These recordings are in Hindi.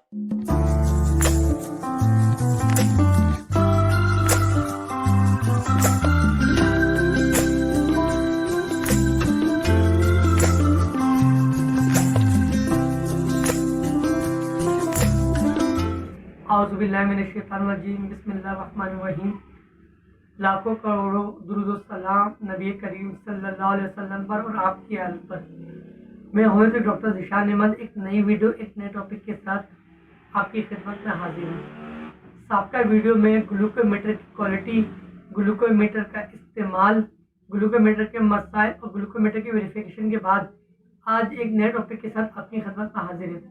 औज़ुबिल्लाहिमिनश्शैतानिर्रजीम बिस्मिल्लाहिर्रहमानिर्रहीम। लाखों करोड़ों दुरूद और सलाम नबी करीम सल्लल्लाहु अलैहि वसल्लम पर और आपकी आल पर। मैं हूँ तो डॉक्टर ज़िशान अहमद एक नई वीडियो एक नए टॉपिक के साथ आपकी खिदमत में हाजिर हूँ। साबका वीडियो में ग्लूकोमीटर की क्वालिटी, ग्लूकोमीटर का इस्तेमाल, ग्लूकोमीटर के मसाइल और ग्लूकोमीटर की वेरिफिकेशन के बाद आज एक नए टॉपिक के साथ अपनी खिदमत में हाजिर है।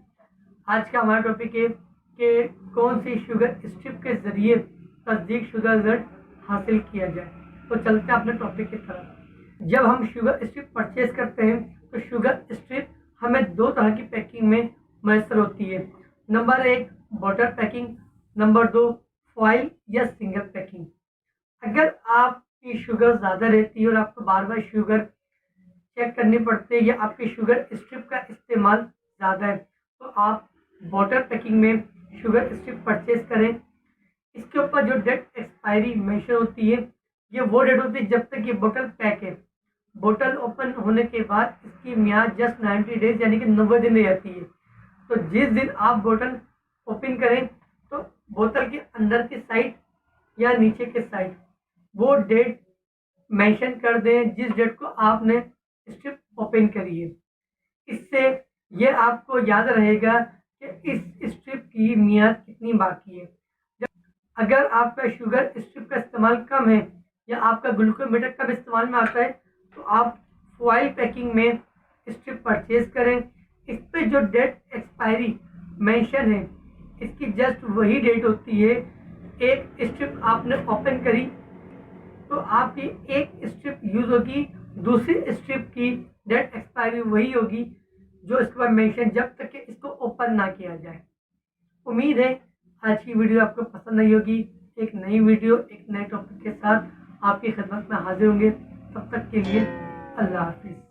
आज का हमारा टॉपिक है कि कौन सी शुगर स्ट्रिप के जरिए तस्दीक शुदा रिजल्ट हासिल किया जाए। तो चलते हैं अपने टॉपिक की तरफ। जब हम शुगर स्ट्रिप परचेज करते हैं तो शुगर स्ट्रिप हमें दो तरह की पैकिंग में मैसर होती है। Number 1 bottle packing, number 2 foil या सिंगल पैकिंग। अगर आपकी शुगर ज़्यादा रहती है और आपको बार बार शुगर चेक करनी पड़ती है या आपकी शुगर स्ट्रिप का इस्तेमाल ज़्यादा है तो आप बॉटल पैकिंग में शुगर स्ट्रिप परचेज करें। इसके ऊपर जो डेट एक्सपायरी मेंशन होती है ये वो डेट होती है जब तक ये बोतल पैक है। बोतल ओपन होने के बाद इसकी मियाद जस्ट 90 डेज यानी कि 90 दिन रह जाती है। तो जिस दिन आप बोतल ओपन करें तो बोतल के अंदर की साइड या नीचे के साइड वो डेट मेंशन कर दें जिस डेट को आपने स्ट्रिप ओपन करी है। इससे ये आपको याद रहेगा कि इस स्ट्रिप की मियाद कितनी बाकी है। अगर आपका शुगर स्ट्रिप का इस्तेमाल कम है या आपका ग्लूकोमीटर कम इस्तेमाल में आता है तो आप फॉइल पैकिंग में स्ट्रिप परचेज करें। इस पे जो डेट एक्सपायरी मेंशन है इसकी जस्ट वही डेट होती है। एक स्ट्रिप आपने ओपन करी तो आपकी एक स्ट्रिप यूज होगी, दूसरी स्ट्रिप की डेट एक्सपायरी वही होगी जो इसके बाद मेंशन जब तक कि इसको ओपन ना किया जाए। उम्मीद है आज की वीडियो आपको पसंद आई होगी। एक नई वीडियो एक नए टॉपिक के साथ आपकी खिदमत में हाजिर होंगे। तब तक के लिए अल्लाह हाफिज़।